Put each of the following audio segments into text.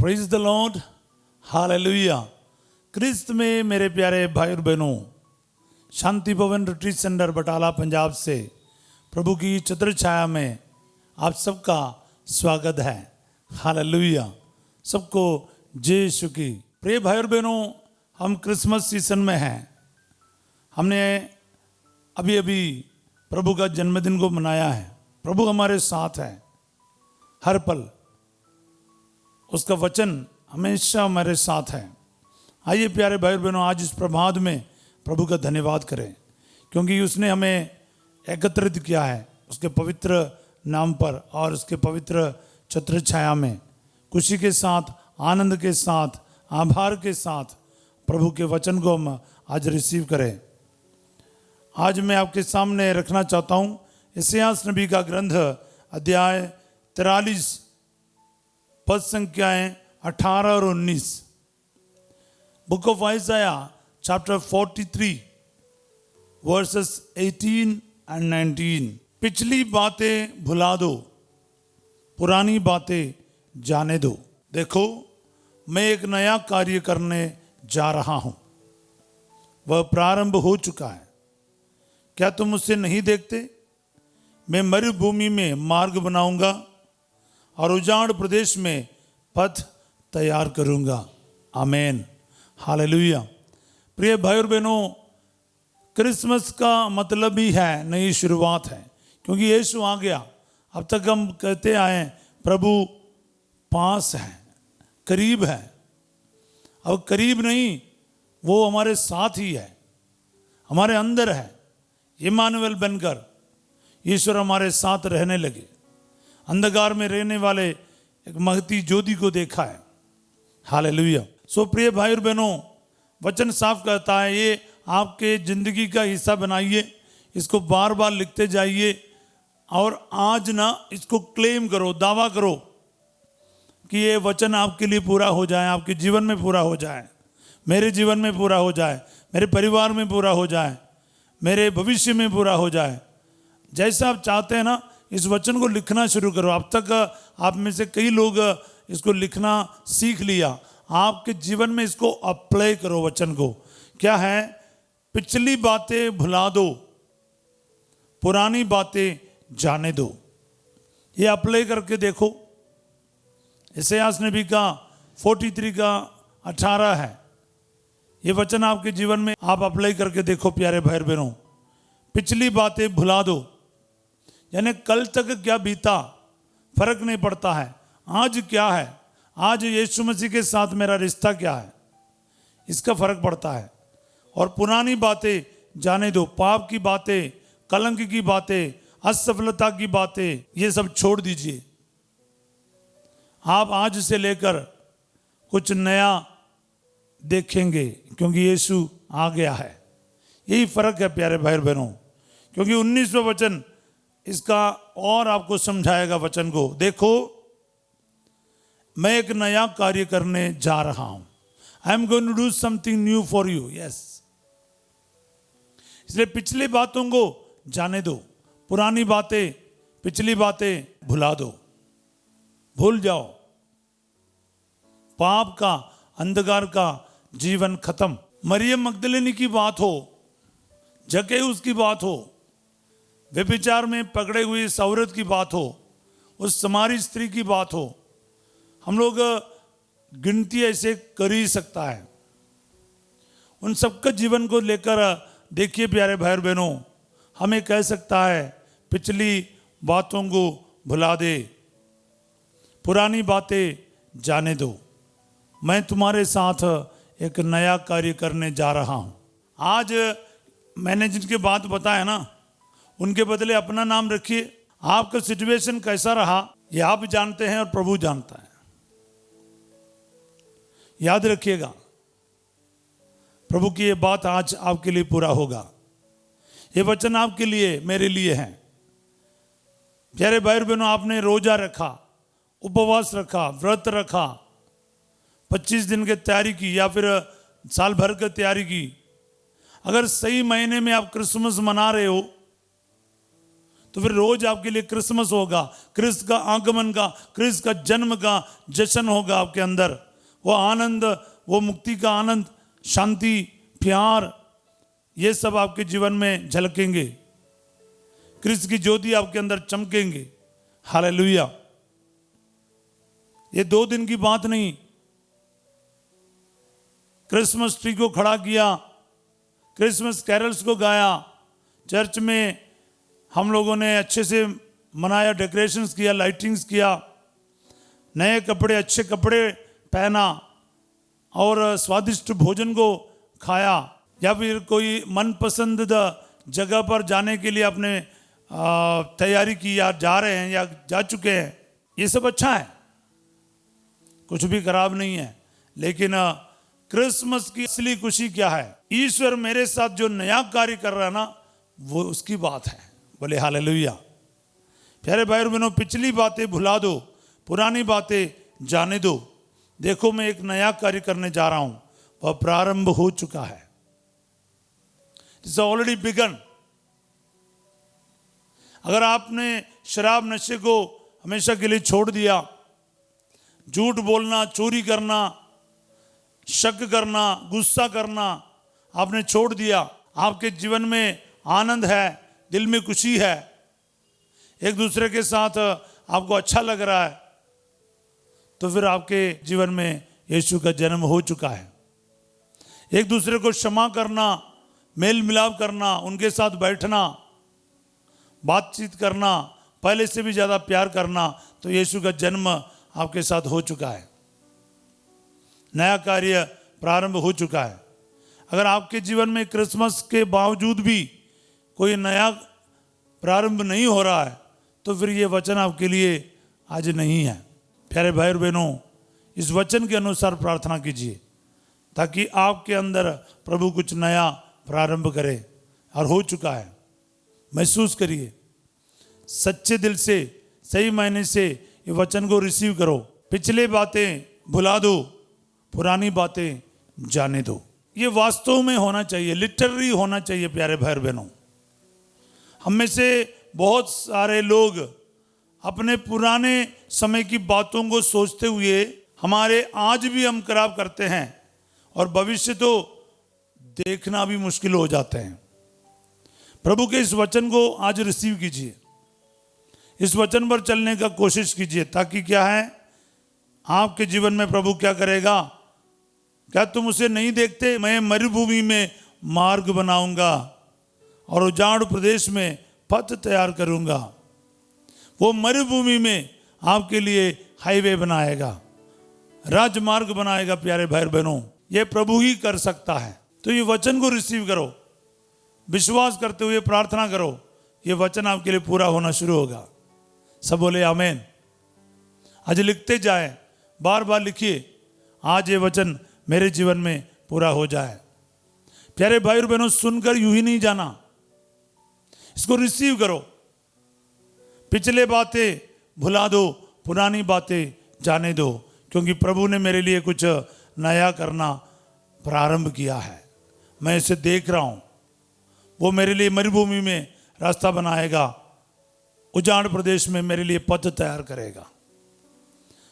Praise the Lord, hallelujah. क्रिस्त में मेरे प्यारे भाई और बहनों, शांति भवन रिट्रीट सेंटर बटाला पंजाब से प्रभु की छत्र छाया में आप सबका स्वागत है। हालेलुया। सबको जय यीशु की। प्रिय भाई और बहनों, हम क्रिसमस सीजन में हैं। हमने अभी अभी प्रभु का जन्मदिन को मनाया है। प्रभु हमारे साथ है हर पल, उसका वचन हमेशा हमारे साथ है। आइए प्यारे भाई बहनों, आज इस प्रभात में प्रभु का धन्यवाद करें, क्योंकि उसने हमें एकत्रित किया है उसके पवित्र नाम पर और उसके पवित्र छत्र छाया में। खुशी के साथ, आनंद के साथ, आभार के साथ प्रभु के वचन को हम आज रिसीव करें। आज मैं आपके सामने रखना चाहता हूँ यशायाह नबी का ग्रंथ अध्याय 43 पद संख्याएं 18 और 19। Book of आइज़ाया chapter 43 versus 18 and 19। पिछली बातें भुला दो, पुरानी बातें जाने दो। देखो, मैं एक नया कार्य करने जा रहा हूं, वह प्रारंभ हो चुका है। क्या तुम उसे नहीं देखते? मैं मरुभूमि में मार्ग बनाऊंगा और उजाड़ प्रदेश में पथ तैयार करूंगा। आमीन, हालेलुया। प्रिय भाई और बहनों, क्रिसमस का मतलब ही है नई शुरुआत है, क्योंकि यीशु आ गया। अब तक हम कहते आए प्रभु पास है, करीब है। अब करीब नहीं, वो हमारे साथ ही है, हमारे अंदर है। इम्मानुएल बनकर ईश्वर हमारे साथ रहने लगे। अंधकार में रहने वाले एक महती ज्योति को देखा है। हालेलुया। सो प्रिय भाई और बहनों, वचन साफ कहता है, ये आपके जिंदगी का हिस्सा बनाइए, इसको बार बार लिखते जाइए और आज ना इसको क्लेम करो, दावा करो कि ये वचन आपके लिए पूरा हो जाए, आपके जीवन में पूरा हो जाए, मेरे जीवन में पूरा हो जाए, मेरे परिवार में पूरा हो जाए, मेरे भविष्य में पूरा हो जाए। जैसा आप चाहते हैं ना, इस वचन को लिखना शुरू करो। अब तक आप में से कई लोग इसको लिखना सीख लिया, आपके जीवन में इसको अप्लाई करो। वचन को क्या है? पिछली बातें भुला दो, पुरानी बातें जाने दो। ये अप्लाई करके देखो। यशायाह नबी का 43 का 18 है। ये वचन आपके जीवन में आप अप्लाई करके देखो। प्यारे भाई बहनों, पिछली बातें भुला दो, यानी कल तक क्या बीता फर्क नहीं पड़ता है। आज क्या है, आज यीशु मसीह के साथ मेरा रिश्ता क्या है, इसका फर्क पड़ता है। और पुरानी बातें जाने दो। पाप की बातें, कलंक की बातें, असफलता की बातें, ये सब छोड़ दीजिए। आप आज से लेकर कुछ नया देखेंगे, क्योंकि यीशु आ गया है। यही फर्क है प्यारे भाई बहनों, क्योंकि 19वां वचन इसका और आपको समझाएगा। वचन को देखो, मैं एक नया कार्य करने जा रहा हूं। I am going to do something new for you. Yes, इसलिए पिछली बातों को जाने दो, पुरानी बातें, पिछली बातें भुला दो, भूल जाओ। पाप का, अंधकार का जीवन खत्म। मरियम मगदलिनी की बात हो, जक्कैऊस की बात हो, व्यभिचार में पकड़े हुई इस औरत की बात हो, उस समारी स्त्री की बात हो, हम लोग गिनती ऐसे कर ही सकता है। उन सबका जीवन को लेकर देखिए प्यारे भाई बहनों, हमें कह सकता है पिछली बातों को भुला दे, पुरानी बातें जाने दो। मैं तुम्हारे साथ एक नया कार्य करने जा रहा हूं। आज मैंने जिनके बात बताया ना, उनके बदले अपना नाम रखिए। आपका सिचुएशन कैसा रहा ये आप जानते हैं और प्रभु जानता है। याद रखिएगा, प्रभु की ये बात आज आपके लिए पूरा होगा। ये वचन आपके लिए, मेरे लिए है। प्यारे भाई बहनों, आपने रोजा रखा, उपवास रखा, व्रत रखा, 25 दिन की तैयारी की या फिर साल भर की तैयारी की। अगर सही महीने में आप क्रिसमस मना रहे हो तो फिर रोज आपके लिए क्रिसमस होगा, क्रिस्त का आगमन का, क्रिस्त का जन्म का जश्न होगा आपके अंदर। वो आनंद, वो मुक्ति का आनंद, शांति, प्यार, ये सब आपके जीवन में झलकेंगे। क्रिस्त की ज्योति आपके अंदर चमकेंगे। हालेलुया। ये 2 दिन की बात नहीं। क्रिसमस ट्री को खड़ा किया, क्रिसमस कैरल्स को गाया, चर्च में हम लोगों ने अच्छे से मनाया, डेकोरेशंस किया, लाइटिंग्स किया, नए कपड़े, अच्छे कपड़े पहना और स्वादिष्ट भोजन को खाया, या फिर कोई मनपसंद जगह पर जाने के लिए आपने तैयारी की, या जा रहे हैं या जा चुके हैं। ये सब अच्छा है, कुछ भी खराब नहीं है। लेकिन क्रिसमस की असली खुशी क्या है? ईश्वर मेरे साथ जो नया कार्य कर रहा है ना, वो उसकी बात है। बोले हालेलुया। प्यारे भाई और बहनों, पिछली बातें भुला दो, पुरानी बातें जाने दो। देखो मैं एक नया कार्य करने जा रहा हूं, वह प्रारंभ हो चुका है। It's already began. अगर आपने शराब नशे को हमेशा के लिए छोड़ दिया, झूठ बोलना, चोरी करना, शक करना, गुस्सा करना आपने छोड़ दिया, आपके जीवन में आनंद है, दिल में खुशी है, एक दूसरे के साथ आपको अच्छा लग रहा है, तो फिर आपके जीवन में यीशु का जन्म हो चुका है। एक दूसरे को क्षमा करना, मेल मिलाप करना, उनके साथ बैठना, बातचीत करना, पहले से भी ज़्यादा प्यार करना, तो यीशु का जन्म आपके साथ हो चुका है। नया कार्य प्रारंभ हो चुका है। अगर आपके जीवन में क्रिसमस के बावजूद भी कोई नया प्रारंभ नहीं हो रहा है, तो फिर ये वचन आपके लिए आज नहीं है। प्यारे भाई और बहनों, इस वचन के अनुसार प्रार्थना कीजिए, ताकि आपके अंदर प्रभु कुछ नया प्रारंभ करे। और हो चुका है, महसूस करिए। सच्चे दिल से, सही मायने से ये वचन को रिसीव करो। पिछले बातें भुला दो, पुरानी बातें जाने दो। ये वास्तव में होना चाहिए, लिटरली होना चाहिए। प्यारे भाई बहनों, हम में से बहुत सारे लोग अपने पुराने समय की बातों को सोचते हुए हमारे आज भी हम खराब करते हैं, और भविष्य तो देखना भी मुश्किल हो जाते हैं। प्रभु के इस वचन को आज रिसीव कीजिए, इस वचन पर चलने का कोशिश कीजिए, ताकि क्या है, आपके जीवन में प्रभु क्या करेगा? क्या तुम उसे नहीं देखते? मैं मरुभूमि में मार्ग बनाऊंगा और उजाड़ प्रदेश में पथ तैयार करूंगा। वो मरुभूमि में आपके लिए हाईवे बनाएगा, राजमार्ग बनाएगा। प्यारे भाई बहनों, ये प्रभु ही कर सकता है। तो ये वचन को रिसीव करो, विश्वास करते हुए प्रार्थना करो, ये वचन आपके लिए पूरा होना शुरू होगा। सब बोले आमीन। आज लिखते जाए, बार बार लिखिए, आज ये वचन मेरे जीवन में पूरा हो जाए। प्यारे भाई और बहनों, सुनकर यूं ही नहीं जाना, इसको रिसीव करो। पिछले बातें भुला दो, पुरानी बातें जाने दो, क्योंकि प्रभु ने मेरे लिए कुछ नया करना प्रारंभ किया है। मैं इसे देख रहा हूं। वो मेरे लिए मरुभूमि में रास्ता बनाएगा, उजाड़ प्रदेश में मेरे लिए पथ तैयार करेगा।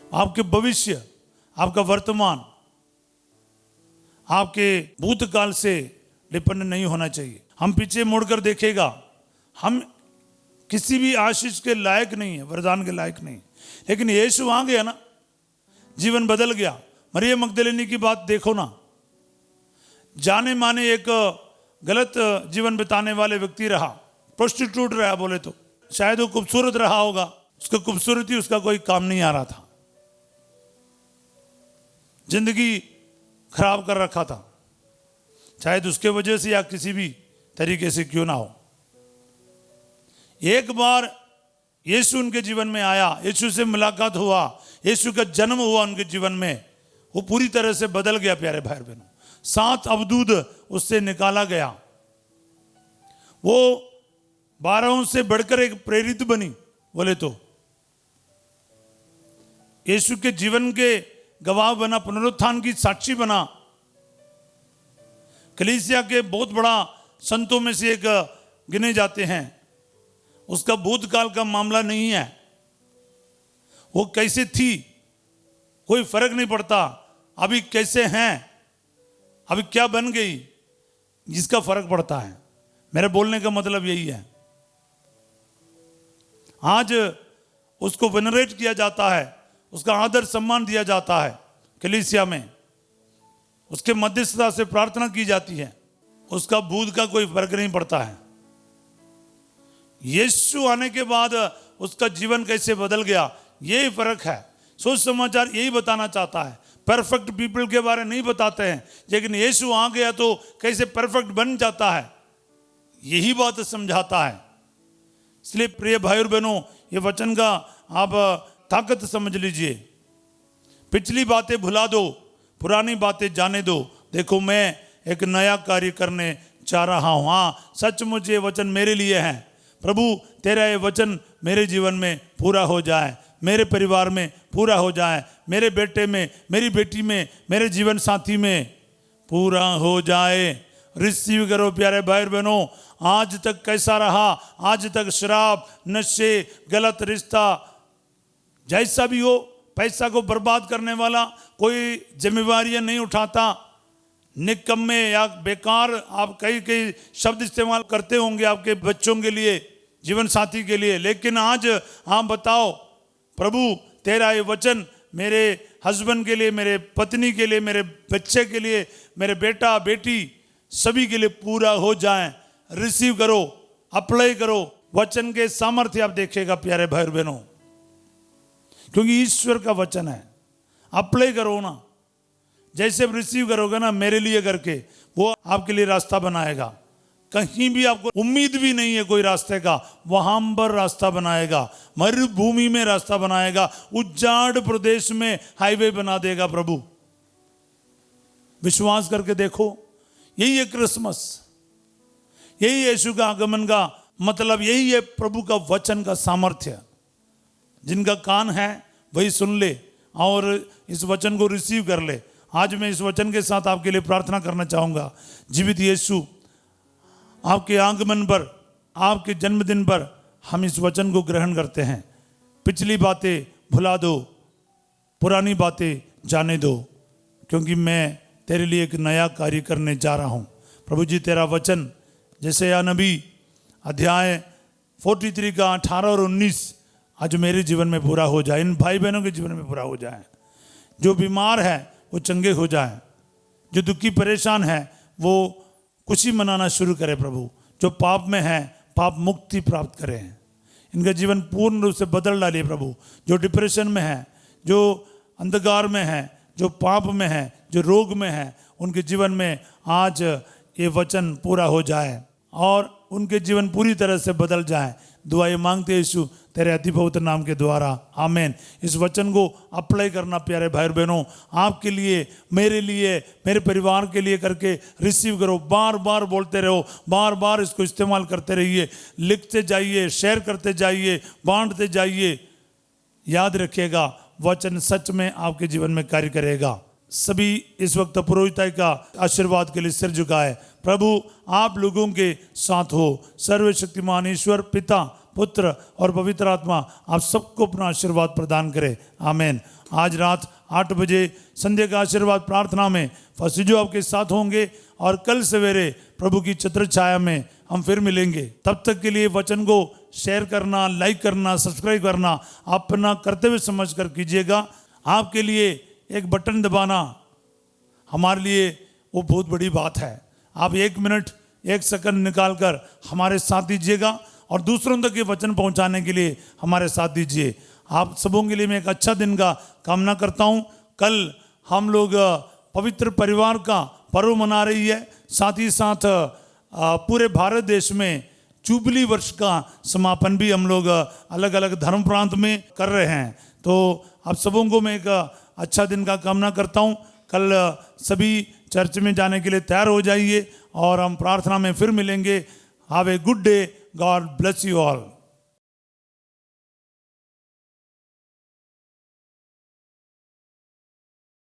आपके भविष्य, आपका वर्तमान, आपके भूतकाल से डिपेंड नहीं होना चाहिए। हम पीछे मुड़कर देखेगा, हम किसी भी आशीष के लायक नहीं है, वरदान के लायक नहीं, लेकिन यीशु वहां गया ना, जीवन बदल गया। मरियम मगदलिनी की बात देखो ना, जाने माने एक गलत जीवन बिताने वाले व्यक्ति रहा, प्रोस्टिट्यूट रहा, बोले तो शायद वो खूबसूरत रहा होगा, उसका खूबसूरती उसका कोई काम नहीं आ रहा था, जिंदगी खराब कर रखा था, शायद उसके वजह से या किसी भी तरीके से क्यों ना हो। एक बार यीशु उनके जीवन में आया, यीशु से मुलाकात हुआ, यीशु का जन्म हुआ उनके जीवन में, वो पूरी तरह से बदल गया। प्यारे भाई बहनों, 7 अवदूत उससे निकाला गया, वो 12 से बढ़कर एक प्रेरित बनी, बोले तो यीशु के जीवन के गवाह बना, पुनरुत्थान की साक्षी बना, कलीसिया के बहुत बड़ा संतों में से एक गिने जाते हैं। उसका भूतकाल का मामला नहीं है। वो कैसे थी कोई फर्क नहीं पड़ता, अभी कैसे हैं, अभी क्या बन गई, जिसका फर्क पड़ता है। मेरे बोलने का मतलब यही है। आज उसको वेनरेट किया जाता है, उसका आदर सम्मान दिया जाता है कलीसिया में, उसके मध्यस्थता से प्रार्थना की जाती है, उसका भूत का कोई फर्क नहीं पड़ता है। यीशु आने के बाद उसका जीवन कैसे बदल गया, यही फर्क है। सुसमाचार यही बताना चाहता है। परफेक्ट पीपल के बारे नहीं बताते हैं, लेकिन यीशु आ गया तो कैसे परफेक्ट बन जाता है, यही बात समझाता है। इसलिए प्रिय भाई और बहनों, ये वचन का आप ताकत समझ लीजिए। पिछली बातें भुला दो, पुरानी बातें जाने दो। देखो मैं एक नया कार्य करने जा रहा हूं। हाँ, सचमुच ये वचन मेरे लिए है। प्रभु तेरा ये वचन मेरे जीवन में पूरा हो जाए, मेरे परिवार में पूरा हो जाए, मेरे बेटे में, मेरी बेटी में, मेरे जीवन साथी में पूरा हो जाए। रिसीव करो प्यारे भाई बहनों। आज तक कैसा रहा, आज तक शराब, नशे, गलत रिश्ता, जैसा भी हो, पैसा को बर्बाद करने वाला कोई जिम्मेवारियां नहीं उठाता, निकम्मे या बेकार आप कई कई शब्द इस्तेमाल करते होंगे आपके बच्चों के लिए, जीवन साथी के लिए। लेकिन आज आप बताओ, प्रभु तेरा ये वचन मेरे हस्बैंड के लिए, मेरे पत्नी के लिए, मेरे बच्चे के लिए, मेरे बेटा बेटी सभी के लिए पूरा हो जाए। रिसीव करो, अप्लाई करो। वचन के सामर्थ्य आप देखेगा प्यारे भाई बहनों, क्योंकि ईश्वर का वचन है। अप्लाई करो ना, जैसे रिसीव करोगे ना मेरे लिए करके, वो आपके लिए रास्ता बनाएगा। कहीं भी आपको उम्मीद भी नहीं है कोई रास्ते का, वहां पर रास्ता बनाएगा। मरुभूमि में रास्ता बनाएगा, उजाड़ प्रदेश में हाईवे बना देगा प्रभु। विश्वास करके देखो, यही है क्रिसमस, यही यीशु का आगमन का मतलब, यही है प्रभु का वचन का सामर्थ्य। जिनका कान है वही सुन ले और इस वचन को रिसीव कर ले। आज मैं इस वचन के साथ आपके लिए प्रार्थना करना चाहूँगा। जीवित यीशु, आपके आगमन पर, आपके जन्मदिन पर हम इस वचन को ग्रहण करते हैं। पिछली बातें भुला दो, पुरानी बातें जाने दो, क्योंकि मैं तेरे लिए एक नया कार्य करने जा रहा हूँ। प्रभु जी तेरा वचन जैसे या नबी अध्याय 43 का 18 और 19 आज मेरे जीवन में पूरा हो जाए, इन भाई बहनों के जीवन में पूरा हो जाए। जो बीमार है वो चंगे हो जाए, जो दुखी परेशान है वो खुशी मनाना शुरू करे प्रभु। जो पाप में है पाप मुक्ति प्राप्त करें, इनका जीवन पूर्ण रूप से बदल डालिए प्रभु। जो डिप्रेशन में है, जो अंधकार में है, जो पाप में है, जो रोग में है, उनके जीवन में आज ये वचन पूरा हो जाए और उनके जीवन पूरी तरह से बदल जाए। दुआएं मांगते यीशु तेरे अति पवित्र नाम के द्वारा, आमीन। इस वचन को अप्लाई करना प्यारे भाई बहनों, आपके लिए, मेरे लिए, मेरे परिवार के लिए करके रिसीव करो। बार बार बोलते रहो, बार बार इसको इस्तेमाल करते रहिए, लिखते जाइए, शेयर करते जाइए, बांटते जाइए। याद रखिएगा, वचन सच में आपके जीवन में कार्य करेगा। सभी इस वक्त पुरोहिताई का आशीर्वाद के लिए सिर झुकाए। प्रभु आप लोगों के साथ हो। सर्वशक्तिमान ईश्वर पिता, पुत्र और पवित्र आत्मा आप सबको अपना आशीर्वाद प्रदान करे, आमीन। आज रात 8 बजे संध्या का आशीर्वाद प्रार्थना में फसीजो आपके साथ होंगे और कल सवेरे प्रभु की छत्र छाया में हम फिर मिलेंगे। तब तक के लिए वचन को शेयर करना, लाइक करना, सब्सक्राइब करना अपना कर्तव्य समझ कर कीजिएगा। आपके लिए एक बटन दबाना हमारे लिए वो बहुत बड़ी बात है। आप 1 मिनट 1 सेकंड निकाल कर हमारे साथ दीजिएगा और दूसरों तक ये वचन पहुंचाने के लिए हमारे साथ दीजिए। आप सबों के लिए मैं एक अच्छा दिन का कामना करता हूं। कल हम लोग पवित्र परिवार का पर्व मना रही है, साथ ही साथ पूरे भारत देश में जुबली वर्ष का समापन भी हम लोग अलग अलग धर्म प्रांत में कर रहे हैं। तो आप सबों को मैं एक अच्छा दिन का कामना करता हूं। कल सभी चर्च में जाने के लिए तैयार हो जाइए और हम प्रार्थना में फिर मिलेंगे। Have a good day, God bless you all.